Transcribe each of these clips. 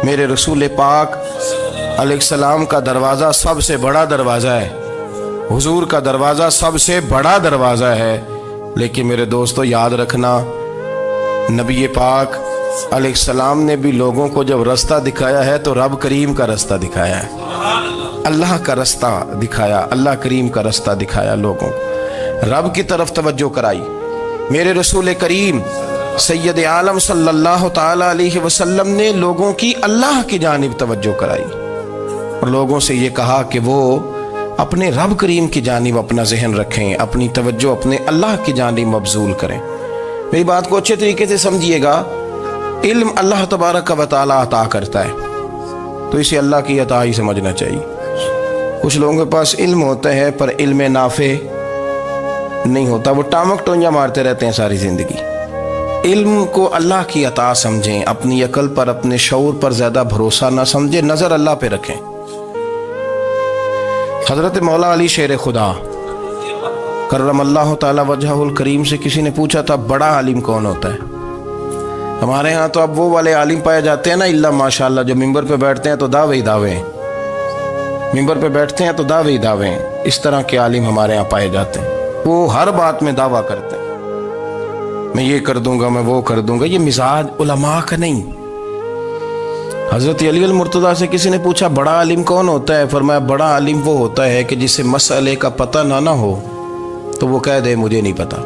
میرے رسول پاک علیہ السلام کا دروازہ سب سے بڑا دروازہ ہے، حضور کا دروازہ سب سے بڑا دروازہ ہے، لیکن میرے دوستو یاد رکھنا، نبی پاک علیہ السلام نے بھی لوگوں کو جب رستہ دکھایا ہے تو رب کریم کا رستہ دکھایا ہے، اللہ کا رستہ دکھایا، اللہ کریم کا رستہ دکھایا، لوگوں رب کی طرف توجہ کرائی۔ میرے رسول کریم سید عالم صلی اللہ تعالی علیہ وسلم نے لوگوں کی اللہ کی جانب توجہ کرائی اور لوگوں سے یہ کہا کہ وہ اپنے رب کریم کی جانب اپنا ذہن رکھیں، اپنی توجہ اپنے اللہ کی جانب مبذول کریں۔ میری بات کو اچھے طریقے سے سمجھیے گا، علم اللہ تبارک و تعالی عطا کرتا ہے تو اسے اللہ کی عطا ہی سمجھنا چاہیے۔ کچھ لوگوں کے پاس علم ہوتا ہے پر علم نافع نہیں ہوتا، وہ ٹامک ٹونجا مارتے رہتے ہیں ساری زندگی۔ علم کو اللہ کی عطا سمجھیں، اپنی عقل پر اپنے شعور پر زیادہ بھروسہ نہ سمجھیں، نظر اللہ پہ رکھیں۔ حضرت مولا علی شیر خدا کرم اللہ تعالی وجہہ الکریم سے کسی نے پوچھا تھا بڑا عالم کون ہوتا ہے؟ ہمارے ہاں تو اب وہ والے عالم پائے جاتے ہیں نا، اللہ ماشاءاللہ، جو ممبر پہ بیٹھتے ہیں تو دعوے ہی دعوے ہیں، ممبر پہ بیٹھتے ہیں تو دعوے ہی دعوے ہیں، اس طرح کے عالم ہمارے ہاں پائے جاتے ہیں۔ وہ ہر بات میں دعویٰ کرتے ہیں، میں یہ کر دوں گا، میں وہ کر دوں گا۔ یہ مزاج علماء کا نہیں۔ حضرت علی المرتضیٰ سے کسی نے پوچھا بڑا عالم کون ہوتا ہے؟ فرمایا بڑا عالم وہ ہوتا ہے کہ جسے مسئلے کا پتہ نہ ہو تو وہ کہہ دے مجھے نہیں پتا،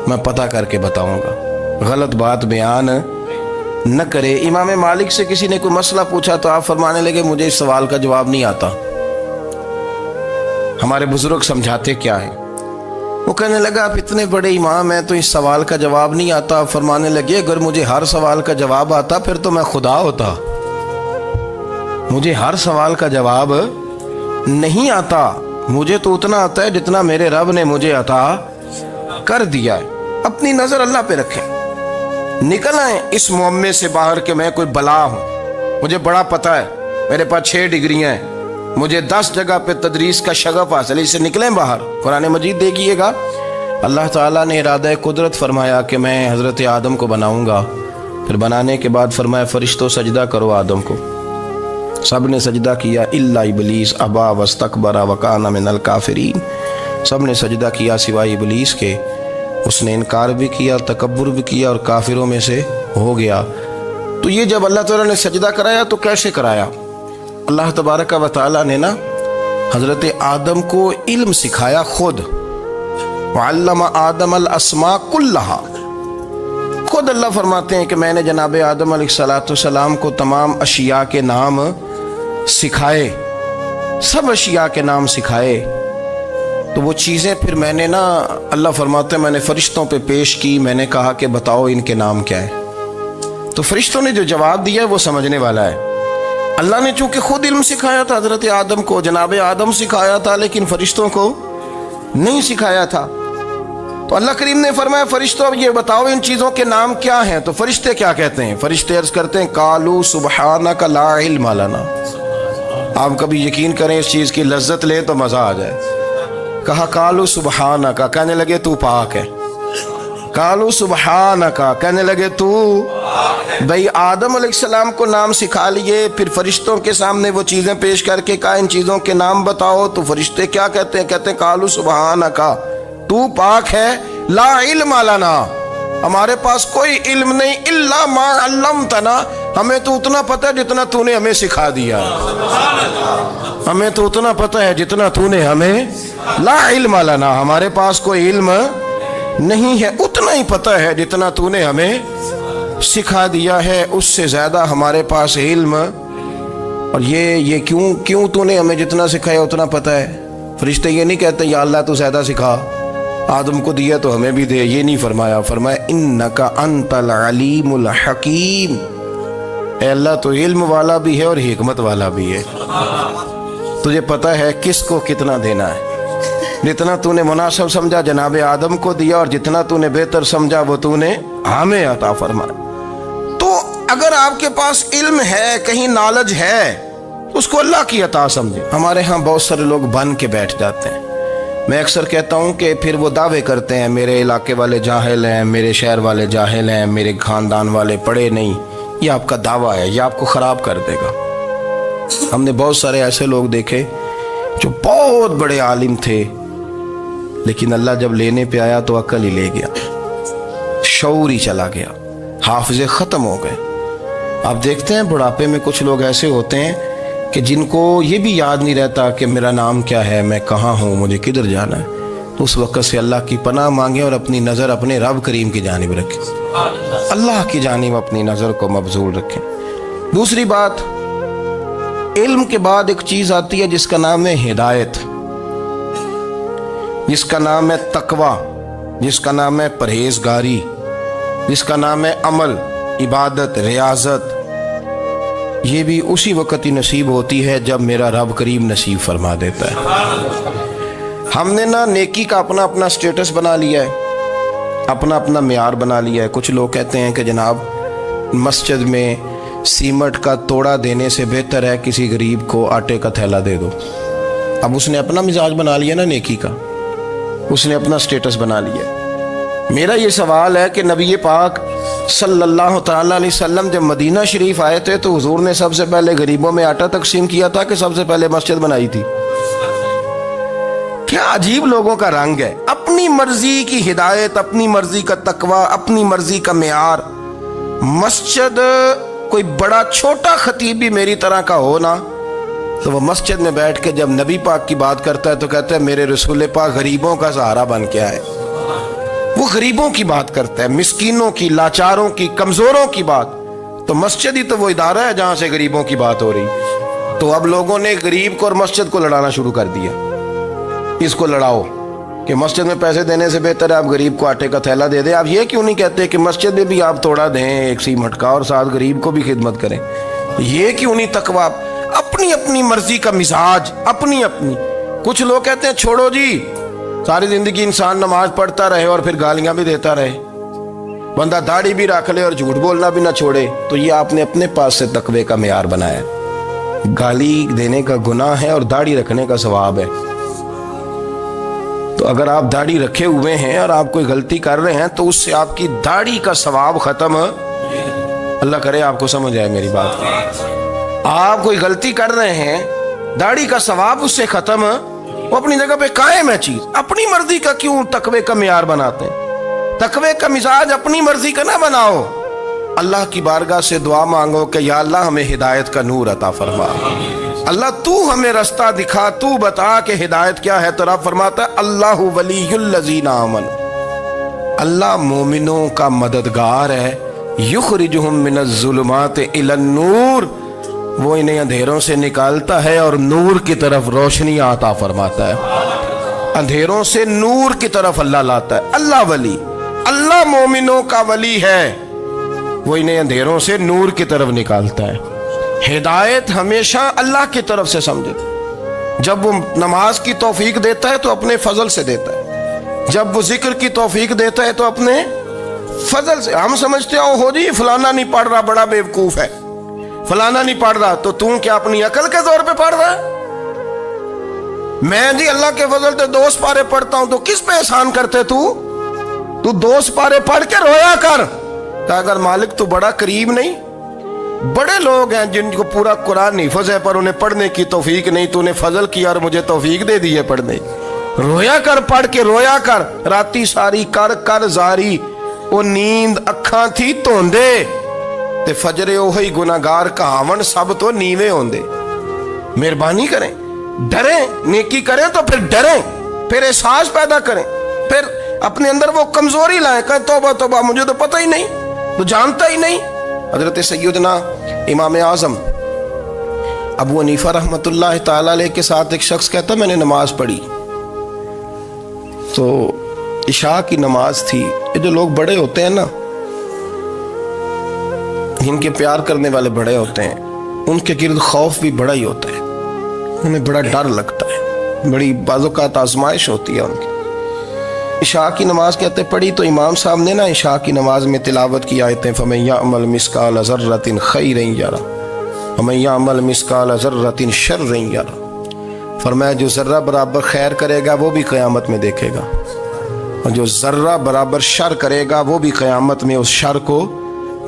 میں پتہ کر کے بتاؤں گا، غلط بات بیان نہ کرے۔ امام مالک سے کسی نے کوئی مسئلہ پوچھا تو آپ فرمانے لگے مجھے اس سوال کا جواب نہیں آتا، ہمارے بزرگ سمجھاتے کیا ہیں؟ وہ کہنے لگا آپ اتنے بڑے امام ہیں تو اس سوال کا جواب نہیں آتا۔ فرمانے لگے اگر مجھے ہر سوال کا جواب آتا پھر تو میں خدا ہوتا، مجھے ہر سوال کا جواب نہیں آتا، مجھے تو اتنا آتا ہے جتنا میرے رب نے مجھے عطا کر دیا ہے۔ اپنی نظر اللہ پہ رکھیں، نکل آئیں اس معمے سے باہر کہ میں کوئی بلا ہوں، مجھے بڑا پتہ ہے، میرے پاس 6 ڈگریاں ہیں، مجھے 10 جگہ پہ تدریس کا شغف حاصل ہے، اس سے نکلیں باہر۔ قرآن مجید دیکھیے گا، اللہ تعالیٰ نے ارادہ قدرت فرمایا کہ میں حضرت آدم کو بناؤں گا، پھر بنانے کے بعد فرمایا فرشتوں سجدہ کرو آدم کو، سب نے سجدہ کیا الا ابلیس ابا واستکبر وکان من الکافرین، سب نے سجدہ کیا سوائے ابلیس کے، اس نے انکار بھی کیا، تکبر بھی کیا اور کافروں میں سے ہو گیا۔ تو یہ جب اللہ تعالیٰ نے سجدہ کرایا تو کیسے کرایا؟ اللہ تبارک و تعالیٰ نے نا حضرت آدم کو علم سکھایا خود، وعلم آدم الاسماء کلہا، خود اللہ فرماتے ہیں کہ میں نے جناب آدم علیہ السلام کو تمام اشیاء کے نام سکھائے، سب اشیاء کے نام سکھائے۔ تو وہ چیزیں پھر میں نے نا، اللہ فرماتے ہیں میں نے فرشتوں پہ پیش کی، میں نے کہا کہ بتاؤ ان کے نام کیا ہے، تو فرشتوں نے جو جواب دیا ہے وہ سمجھنے والا ہے۔ اللہ نے چونکہ خود علم سکھایا تھا حضرت آدم کو، جناب آدم سکھایا تھا لیکن فرشتوں کو نہیں سکھایا تھا، تو اللہ کریم نے فرمایا فرشتوں اب یہ بتاؤ ان چیزوں کے نام کیا ہیں؟ تو فرشتے کیا کہتے ہیں؟ فرشتے عرض کرتے ہیں قالوا سبحانک لا علم لنا۔ آپ کبھی یقین کریں اس چیز کی لذت لیں تو مزہ آ جائے۔ کہا قالوا سبحانک، کہنے لگے تو پاک ہے، قالوا سبحانک، کہنے لگے تو بھئی آدم علیہ السلام کو نام سکھا لیے، پھر فرشتوں کے سامنے وہ چیزیں پیش کر کے کہا ان چیزوں کے نام بتاؤ، تو فرشتے کیا کہتے ہیں؟ کہتے ہیں قالوا سبحانک، تو پاک ہے، لا علم لنا، ہمارے پاس کوئی علم نہیں، الا ما علمتنا، ہمیں تو اتنا پتہ ہے جتنا تو نے ہمیں سکھا دیا، ہمیں تو اتنا پتہ ہے جتنا تو نے ہمیں، لا علم لنا، ہمارے پاس کوئی علم نہیں ہے، اتنا ہی پتہ ہے جتنا تو نے ہمیں سکھا دیا ہے، اس سے زیادہ ہمارے پاس علم۔ اور یہ کیوں تو نے ہمیں جتنا سکھایا اتنا پتہ ہے؟ فرشتے یہ نہیں کہتے یا اللہ تو زیادہ سکھا، آدم کو دیا تو ہمیں بھی دے، یہ نہیں فرمایا، فرمایا انک انت العلیم الحکیم، اے اللہ تو علم والا بھی ہے اور حکمت والا بھی ہے، تجھے پتہ ہے کس کو کتنا دینا ہے، جتنا تو نے مناسب سمجھا جناب آدم کو دیا اور جتنا تو نے بہتر سمجھا وہ تو نے ہمیں عطا فرمایا۔ تو اگر آپ کے پاس علم ہے، کہیں نالج ہے، اس کو اللہ کی عطا سمجھے۔ ہمارے ہاں بہت سارے لوگ بن کے بیٹھ جاتے ہیں، میں اکثر کہتا ہوں کہ پھر وہ دعوے کرتے ہیں میرے علاقے والے جاہل ہیں، میرے شہر والے جاہل ہیں، میرے خاندان والے پڑھے نہیں، یہ آپ کا دعویٰ ہے، یہ آپ کو خراب کر دے گا۔ ہم نے بہت سارے ایسے لوگ دیکھے جو بہت بڑے عالم تھے، لیکن اللہ جب لینے پہ آیا تو عقل ہی لے گیا، شعور ہی چلا گیا، حافظے ختم ہو گئے۔ آپ دیکھتے ہیں بڑھاپے میں کچھ لوگ ایسے ہوتے ہیں کہ جن کو یہ بھی یاد نہیں رہتا کہ میرا نام کیا ہے، میں کہاں ہوں، مجھے کدھر جانا ہے۔ تو اس وقت سے اللہ کی پناہ مانگیں اور اپنی نظر اپنے رب کریم کی جانب رکھیں، اللہ کی جانب اپنی نظر کو مبذول رکھیں۔ دوسری بات، علم کے بعد ایک چیز آتی ہے جس کا نام ہے ہدایت، جس کا نام ہے تقویٰ، جس کا نام ہے پرہیزگاری، جس کا نام ہے عمل، عبادت، ریاضت۔ یہ بھی اسی وقت ہی نصیب ہوتی ہے جب میرا رب کریم نصیب فرما دیتا ہے۔ ہم نے نا نیکی کا اپنا اپنا سٹیٹس بنا لیا ہے، اپنا اپنا معیار بنا لیا ہے۔ کچھ لوگ کہتے ہیں کہ جناب مسجد میں سیمٹ کا توڑا دینے سے بہتر ہے کسی غریب کو آٹے کا تھیلا دے دو۔ اب اس نے اپنا مزاج بنا لیا نا نیکی کا، اس نے اپنا سٹیٹس بنا لیا۔ میرا یہ سوال ہے کہ نبی پاک صلی اللہ تعالیٰ علیہ وسلم جب مدینہ شریف آئے تھے تو حضور نے سب سے پہلے غریبوں میں آٹا تقسیم کیا تھا کہ سب سے پہلے مسجد بنائی تھی؟ کیا عجیب لوگوں کا رنگ ہے، اپنی مرضی کی ہدایت، اپنی مرضی کا تقویٰ، اپنی مرضی کا معیار۔ مسجد کوئی بڑا چھوٹا خطیب بھی میری طرح کا ہو نا تو وہ مسجد میں بیٹھ کے جب نبی پاک کی بات کرتا ہے تو کہتا ہے میرے رسول پاک غریبوں کا سہارا بن کے آئے۔ وہ غریبوں کی بات کرتا ہے، مسکینوں کی، لاچاروں کی، کمزوروں کی بات۔ تو مسجد ہی تو وہ ادارہ ہے جہاں سے غریبوں کی بات ہو رہی۔ تو اب لوگوں نے غریب کو اور مسجد کو لڑانا شروع کر دیا، اس کو لڑاؤ کہ مسجد میں پیسے دینے سے بہتر ہے آپ غریب کو آٹے کا تھیلا دے دیں۔ آپ یہ کیوں نہیں کہتے کہ مسجد میں بھی آپ توڑا دیں ایک سیمٹ کا اور ساتھ غریب کو بھی خدمت کریں؟ یہ کیوں نہیں تقویٰ؟ اپنی اپنی مرضی کا مزاج، اپنی اپنی۔ کچھ لوگ کہتے ہیں چھوڑو جی، ساری زندگی انسان نماز پڑھتا رہے اور پھر گالیاں بھی دیتا رہے، بندہ داڑھی بھی رکھ لے اور جھوٹ بولنا بھی نہ چھوڑے۔ تو یہ آپ نے اپنے پاس سے تقوی کا معیار بنایا۔ گالی دینے کا گناہ ہے اور داڑھی رکھنے کا ثواب ہے۔ تو اگر آپ داڑھی رکھے ہوئے ہیں اور آپ کوئی غلطی کر رہے ہیں تو اس سے آپ کی داڑھی کا ثواب ختم، اللہ کرے آپ کو سمجھ آئے میری بات۔ آپ کوئی غلطی کر رہے ہیں، داڑھی کا ثواب اس سے ختم، وہ اپنی جگہ پہ قائم ہے چیز۔ اپنی مرضی کا کیوں تقوی کا معیار بناتے ہیں؟ تقوی کا مزاج اپنی مرضی کا نہ بناؤ۔ اللہ کی بارگاہ سے دعا مانگو کہ یا اللہ ہمیں ہدایت کا نور عطا فرما، اللہ تو ہمیں رستہ دکھا، تو بتا کہ ہدایت کیا ہے۔ تو رب فرماتا ہے اللہ ولی الذین آمنوا، اللہ مومنوں کا مددگار ہے، یخرجہم من الظلمات الی النور، وہ انہیں اندھیروں سے نکالتا ہے اور نور کی طرف روشنی عطا فرماتا ہے۔ اندھیروں سے نور کی طرف اللہ لاتا ہے۔ اللہ ولی، اللہ مومنوں کا ولی ہے، وہ انہیں اندھیروں سے نور کی طرف نکالتا ہے۔ ہدایت ہمیشہ اللہ کی طرف سے سمجھے۔ جب وہ نماز کی توفیق دیتا ہے تو اپنے فضل سے دیتا ہے، جب وہ ذکر کی توفیق دیتا ہے تو اپنے فضل سے۔ ہم سمجھتے ہو جی فلانا نہیں پڑھ رہا بڑا بیوقوف ہے، فلانا نہیں پڑھ رہا، تو تم کیا اپنی عقل کے زور پہ پڑھ رہا ہے؟ میں جی اللہ کے فضل سے 2 سپارے پڑھتا ہوں، تو کس پہ احسان کرتے تو 2 سپارے پڑھ کے رویا کر کہ اگر مالک تو بڑا قریب نہیں۔ بڑے لوگ ہیں جن کو پورا قرآن حفظ ہے پر انہیں پڑھنے کی توفیق نہیں، تو انہیں فضل کیا اور مجھے توفیق دے دی ہے پڑھنے۔ رویا کر، پڑھ کے رویا کر، راتی ساری کر کر زاری، وہ نیند اکھاں تھی توندے تے فجرے اوہی گناہگار کہاون سب تو نیوے ہوندے۔ مہربانی کریں، ڈریں، نیکی کریں تو پھر ڈریں، پھر احساس پیدا کریں، پھر اپنے اندر وہ کمزوری لائیں کہ توبہ توبہ مجھے تو پتہ ہی نہیں، تو جانتا ہی نہیں۔ حضرت سیدنا امام اعظم ابو حنیفہ رحمۃ اللہ تعالی علیہ کے ساتھ ایک شخص کہتا میں نے نماز پڑھی تو عشاء کی نماز تھی۔ یہ جو لوگ بڑے ہوتے ہیں نا، جن کے پیار کرنے والے بڑے ہوتے ہیں، ان کے گرد خوف بھی بڑا ہی ہوتا ہے، انہیں بڑا ڈر لگتا ہے، بڑی بعض اوقات آزمائش ہوتی ہے ان کی۔ عشاء کی نماز کہتے پڑھی تو امام صاحب نے نا عشاء کی نماز میں تلاوت کی آیتیں فَمَن يَعْمَلْ مِثْقَالَ ذَرَّةٍ خَيْرًا يَرَهُ وَمَن يَعْمَلْ مِثْقَالَ ذَرَّةٍ شَرًّا يَرَهُ، فرمایا جو ذرہ برابر خیر کرے گا وہ بھی قیامت میں دیکھے گا، اور جو ذرہ برابر شر کرے گا وہ بھی قیامت میں اس شر کو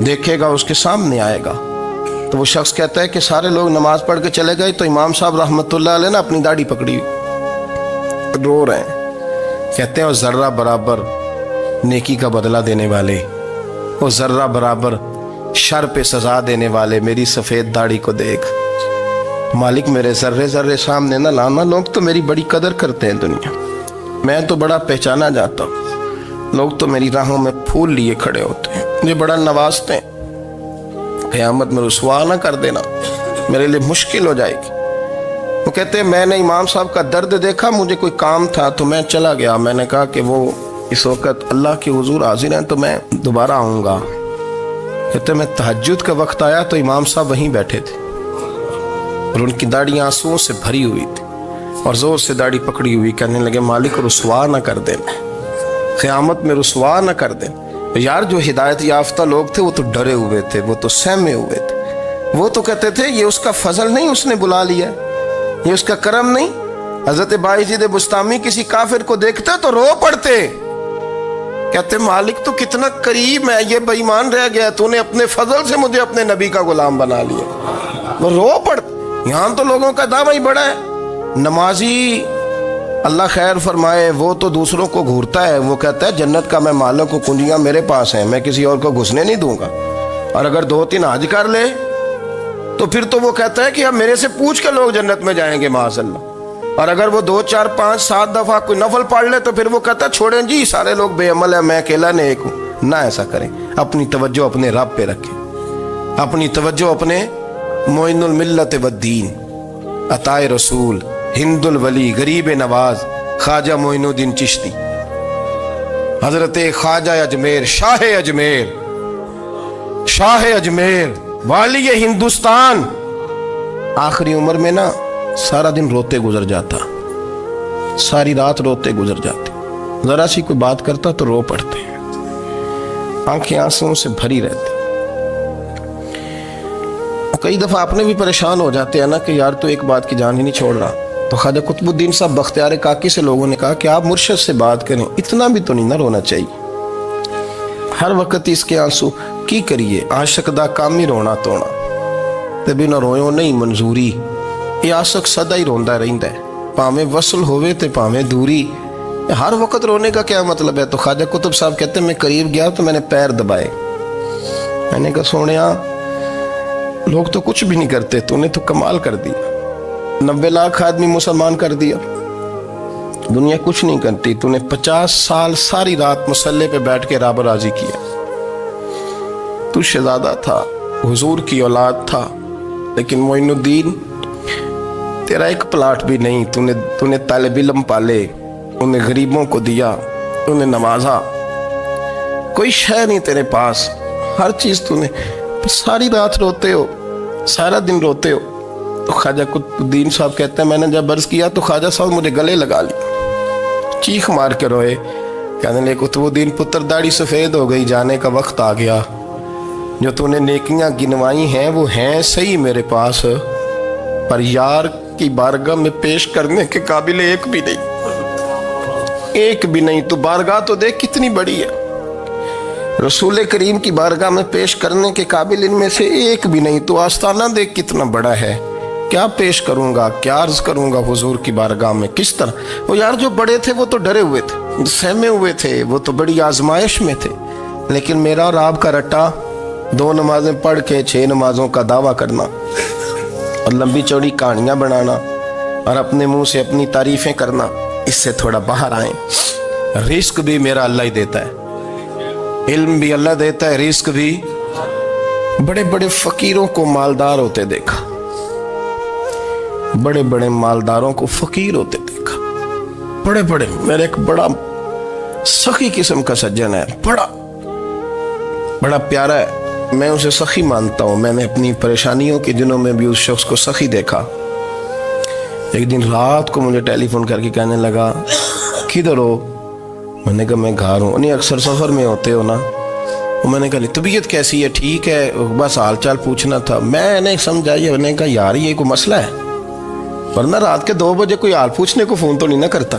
دیکھے گا اس کے سامنے آئے گا. تو وہ شخص کہتا ہے کہ سارے لوگ نماز پڑھ کے چلے گئے تو امام صاحب رحمۃ اللہ علیہ نے اپنی داڑھی پکڑی رو رہے ہیں. کہتے ہیں وہ ذرہ برابر نیکی کا بدلہ دینے والے، وہ ذرہ برابر شر پہ سزا دینے والے میری سفید داڑھی کو دیکھ. مالک میرے ذرے ذرے سامنے نہ لانا، لوگ تو میری بڑی قدر کرتے ہیں دنیا، میں تو بڑا پہچانا جاتا ہوں، لوگ تو میری راہوں میں پھول لیے کھڑے ہوتے ہیں، مجھے بڑا نوازتے ہیں. قیامت میں رسوا نہ کر دینا، میرے لیے مشکل ہو جائے گی. وہ کہتے ہیں میں نے امام صاحب کا درد دیکھا، مجھے کوئی کام تھا تو میں چلا گیا. میں نے کہا کہ وہ اس وقت اللہ کے حضور حاضر ہیں تو میں دوبارہ آؤں گا. کہتے ہیں میں تہجد کا وقت آیا تو امام صاحب وہیں بیٹھے تھے اور ان کی داڑھی آنسوؤں سے بھری ہوئی تھی اور زور سے داڑھی پکڑی ہوئی. کہنے لگے مالک رسوا نہ کر دینا، قیامت میں رسوا نہ کر دینا. یار جو ہدایت یافتہ لوگ تھے وہ تو ڈرے ہوئے تھے، وہ تو سہمے ہوئے تھے، وہ تو کہتے تھے یہ اس کا فضل نہیں، اس نے بلا لیا، یہ اس کا کرم نہیں. حضرت باعزید بستامی کسی کافر کو دیکھتے تو رو پڑتے، کہتے مالک تو کتنا قریب ہے، یہ بے ایمان رہ گیا، تو نے اپنے فضل سے مجھے اپنے نبی کا غلام بنا لیا. وہ رو پڑتے. یہاں تو لوگوں کا دعویٰ ہی بڑا ہے. نمازی اللہ خیر فرمائے وہ تو دوسروں کو گھورتا ہے، وہ کہتا ہے جنت کا میں مالک ہوں، کنجیاں میرے پاس ہیں، میں کسی اور کو گھسنے نہیں دوں گا. اور اگر 2-3 حج کر لے تو پھر تو وہ کہتا ہے کہ اب میرے سے پوچھ کے لوگ جنت میں جائیں گے معاذ اللہ. اور اگر وہ 2 4 5 7 دفعہ کوئی نفل پڑھ لے تو پھر وہ کہتا ہے چھوڑیں جی سارے لوگ بے عمل ہیں، میں اکیلا نیک ہوں. نہ ایسا کریں، اپنی توجہ اپنے رب پہ رکھیں، اپنی توجہ اپنے معین الملت والدین، عطا رسول، ہند الولی، غریب نواز، خواجہ معین الدین چشتی، حضرت خواجہ اجمیر، شاہ اجمیر، والی ہندوستان. آخری عمر میں نا سارا دن روتے گزر جاتا، ساری رات روتے گزر جاتے، ذرا سی کوئی بات کرتا تو رو پڑتے، آنکھیں آنسوں سے بھری رہتی. کئی دفعہ اپنے بھی پریشان ہو جاتے ہیں نا کہ یار تو ایک بات کی جان ہی نہیں چھوڑ رہا. تو خواجہ قطب الدین صاحب بختیار کاکی سے لوگوں نے کہا کہ آپ مرشد سے بات کریں، اتنا بھی تو نہیں نہ رونا چاہیے، ہر وقت اس کے آنسو کی کریے. عاشق دا کام ہی رونا تونا تے بنا رویوں نہیں منظوری. یہ عاشق سدا ہی روندا رہندا ہے، پاویں وصل ہوئے تے پاویں دوری. ہر وقت رونے کا کیا مطلب ہے؟ تو خواجہ قطب صاحب کہتے ہیں میں قریب گیا تو میں نے پیر دبائے، میں نے کہا سونیا لوگ تو کچھ بھی نہیں کرتے، تو نے تو کمال کر دیا، 90 لاکھ آدمی مسلمان کر دیا، دنیا کچھ نہیں کرتی، تو نے 50 سال ساری رات مصلے پہ بیٹھ کے رب راضی کیا. تو شہزادہ تھا، حضور کی اولاد تھا، لیکن معین الدین تیرا ایک پلاٹ بھی نہیں، تو نے طالب علم پالے، انہیں غریبوں کو دیا، انہیں نوازا، کوئی شے نہیں تیرے پاس، ہر چیز تو نے، ساری رات روتے ہو، سارا دن روتے ہو. تو خواجہ قطب الدین صاحب کہتے ہیں میں نے جب عرض کیا تو خواجہ صاحب مجھے گلے لگا لی، چیخ مار کے روئے، کہنے لگے قطب الدین پتر داڑھی سفید ہو گئی، جانے کا وقت آ گیا، جو تو نے نیکیاں گنوائی ہیں وہ ہیں صحیح میرے پاس، پر یار کی بارگاہ میں پیش کرنے کے قابل ایک بھی نہیں. تو بارگاہ تو دیکھ کتنی بڑی ہے، رسول کریم کی بارگاہ میں پیش کرنے کے قابل ان میں سے ایک بھی نہیں. تو آستانہ دیکھ کتنا بڑا ہے، کیا پیش کروں گا، کیا عرض کروں گا حضور کی بارگاہ میں، کس طرح. وہ یار جو بڑے تھے وہ تو ڈرے ہوئے تھے، سہمے ہوئے تھے، وہ تو بڑی آزمائش میں تھے، لیکن میرا اور آپ کا رٹا 2 نمازیں پڑھ کے 6 نمازوں کا دعویٰ کرنا اور لمبی چوڑی کہانیاں بنانا اور اپنے منہ سے اپنی تعریفیں کرنا، اس سے تھوڑا باہر آئیں. رزق بھی میرا اللہ ہی دیتا ہے، علم بھی اللہ دیتا ہے، رزق بھی. بڑے بڑے فقیروں کو مالدار ہوتے دیکھا، بڑے بڑے مالداروں کو فقیر ہوتے دیکھا، بڑے بڑے. میرے ایک بڑا سخی قسم کا سجن ہے، بڑا پیارا ہے، میں اسے سخی مانتا ہوں. میں نے اپنی پریشانیوں کے دنوں میں بھی اس شخص کو سخی دیکھا. ایک دن رات کو مجھے ٹیلی فون کر کے کہنے لگا کدھر ہو؟ میں نے کہا میں گھر ہوں. نہیں اکثر سفر میں ہوتے ہو نا؟ میں نے کہا طبیعت کیسی ہے؟ ٹھیک ہے، بس حال چال پوچھنا تھا. میں نے سمجھائی، میں نے کہا یار یہ کوئی مسئلہ ہے، ورنہ رات کے 2 بجے کوئی حال پوچھنے کو فون تو نہیں نہ کرتا.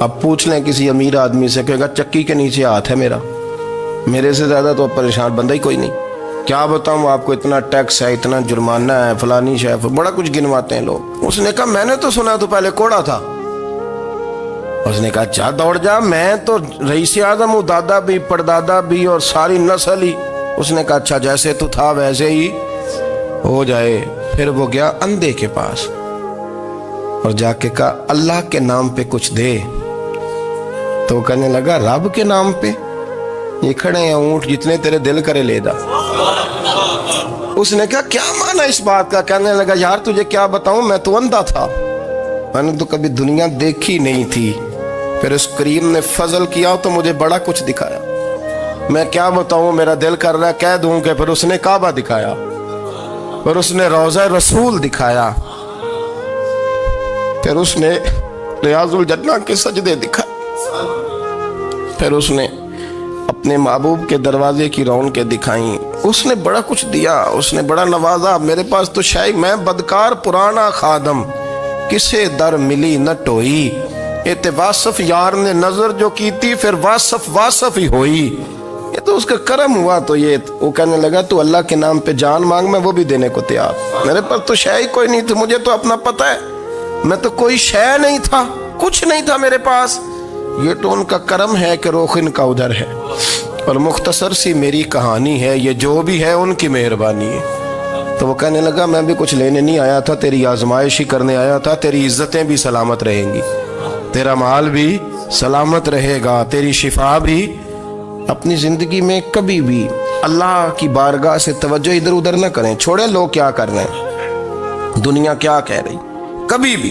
اب پوچھ لیں کسی امیر آدمی سے، کہے گا چکی کے نیچے ہاتھ ہے میرا، میرے سے زیادہ تو اب پریشان بندہ ہی کوئی نہیں۔ کیا بتاؤں آپ کو، اتنا ٹیکس ہے، اتنا جرمانہ ہے، فلانی شے، بڑا کچھ گنواتے ہیں لوگ۔ اس نے کہا میں نے تو سنا تو پہلے کوڑا تھا۔ اس نے کہا جا دوڑ جا، میں تو رئیس اعظم ہوں، دادا بھی پردادا بھی اور ساری نسل ہی۔ اس نے کہا اچھا جیسے تو تھا ویسے ہی ہو جائے۔ پھر وہ گیا اندھے کے پاس اور جا کے کہا اللہ کے نام پہ کچھ دے۔ تو کہنے لگا رب کے نام پہ؟ یہ کھڑے ہیں اونٹ جتنے تیرے دل کرے لے دا۔ اس نے کہا کیا معنی اس بات کا؟ کہنے لگا یار تجھے کیا بتاؤں، میں تو اندھا تھا، میں نے تو کبھی دنیا دیکھی نہیں تھی، پھر اس کریم نے فضل کیا تو مجھے بڑا کچھ دکھایا۔ میں کیا بتاؤں، میرا دل کر رہا ہے کہہ دوں کہ پھر اس نے کعبہ دکھایا، پھر اس نے روضہ رسول دکھایا، پھر اس نے ریاض الجنہ کے سجدے دکھائے، پھر اس نے اپنے محبوب کے دروازے کی رونقیں دکھائیں۔ اس نے بڑا کچھ دیا، اس نے بڑا نوازا۔ میرے پاس تو شاید میں بدکار پرانا خادم، کسے در ملی نہ ٹوئی، ایت واصف یار نے نظر جو کی تھی، پھر واصف ہی ہوئی۔ یہ تو اس کا کرم ہوا۔ تو یہ وہ کہنے لگا تو اللہ کے نام پہ جان مانگ، میں وہ بھی دینے کو تیار۔ میرے پاس تو شے کوئی نہیں تھی، مجھے تو اپنا پتہ ہے، میں تو کوئی شے نہیں تھا، کچھ نہیں تھا میرے پاس۔ یہ تو ان کا کرم ہے کہ رخ ان کا ادھر ہے، اور مختصر سی میری کہانی ہے، یہ جو بھی ہے ان کی مہربانی ہے۔ تو وہ کہنے لگا میں بھی کچھ لینے نہیں آیا تھا، تیری آزمائش ہی کرنے آیا تھا، تیری عزتیں بھی سلامت رہیں گی، تیرا مال بھی سلامت رہے گا، تیری شفا بھی۔ اپنی زندگی میں کبھی بھی اللہ کی بارگاہ سے توجہ ادھر ادھر نہ کریں، چھوڑیں لوگ کیا کر رہے ہیں، دنیا کیا کہہ رہی، کبھی بھی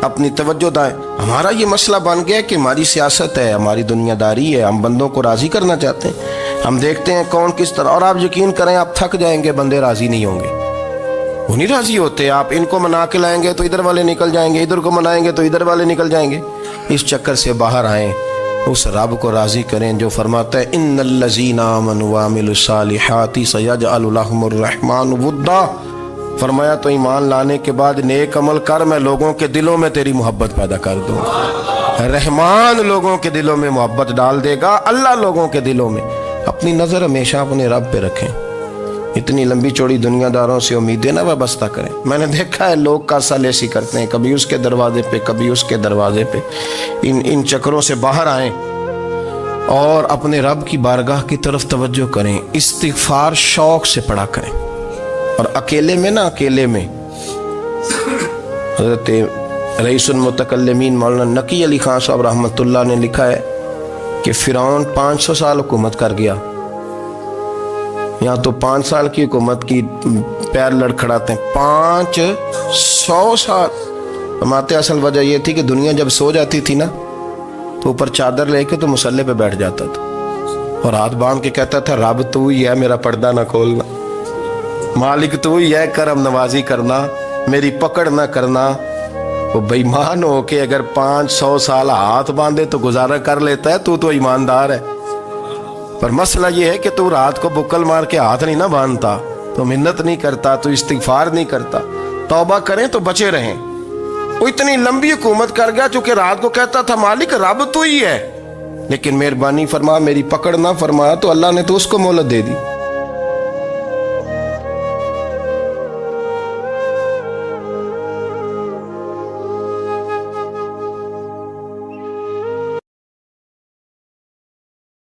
اپنی توجہ دائیں۔ ہمارا یہ مسئلہ بن گیا کہ ہماری سیاست ہے، ہماری دنیا داری ہے، ہم بندوں کو راضی کرنا چاہتے ہیں، ہم دیکھتے ہیں کون کس طرح، اور آپ یقین کریں آپ تھک جائیں گے، بندے راضی نہیں ہوں گے، وہ نہیں راضی ہوتے۔ آپ ان کو منا کے لائیں گے تو ادھر والے نکل جائیں گے، ادھر کو منائیں گے تو ادھر والے نکل جائیں گے۔ اس چکر سے باہر آئیں، اس رب کو راضی کریں جو فرماتا ہے ان الذین آمنوا وعملوا الصالحات سیجعل لهم الرحمن ودا۔ فرمایا تو ایمان لانے کے بعد نیک عمل کر، میں لوگوں کے دلوں میں تیری محبت پیدا کر دوں گا۔ رحمان لوگوں کے دلوں میں محبت ڈال دے گا، اللہ لوگوں کے دلوں میں۔ اپنی نظر ہمیشہ اپنے رب پہ رکھیں، اتنی لمبی چوڑی دنیا داروں سے امیدیں نہ وابستہ کریں۔ میں نے دیکھا ہے لوگ کاسا لیسی کرتے ہیں، کبھی اس کے دروازے پہ کبھی اس کے دروازے پہ۔ ان چکروں سے باہر آئیں اور اپنے رب کی بارگاہ کی طرف توجہ کریں، استغفار شوق سے پڑھا کریں، اور اکیلے میں نہ، اکیلے میں۔ حضرت رئیس المتکلمین مولانا نقی علی خان صاحب رحمۃ اللہ نے لکھا ہے کہ فرعون 500 سال حکومت کر گیا، یہاں تو 5 سال کی حکومت کی پیر لڑکھڑاتے ہیں، 500 سال۔ فرماتے اصل وجہ یہ تھی کہ دنیا جب سو جاتی تھی نا تو اوپر چادر لے کے تو مسلح پہ بیٹھ جاتا تھا اور ہاتھ باندھ کے کہتا تھا رب تو ہی ہے، میرا پردہ نہ کھولنا، مالک تو ہی ہے، کرم نوازی کرنا، میری پکڑ نہ کرنا۔ وہ بے ایمان ہو کے اگر 500 سال ہاتھ باندھے تو گزارا کر لیتا ہے، تو ایماندار ہے۔ پر مسئلہ یہ ہے کہ تو رات کو بکل مار کے ہاتھ نہیں نہ باندھتا، تو منت نہیں کرتا، تو استغفار نہیں کرتا۔ توبہ کریں تو بچے رہیں۔ وہ اتنی لمبی حکومت کر گیا چونکہ رات کو کہتا تھا مالک رب تو ہی ہے، لیکن مہربانی فرما، میری پکڑ نہ فرمایا تو اللہ نے تو اس کو مہلت دے دی۔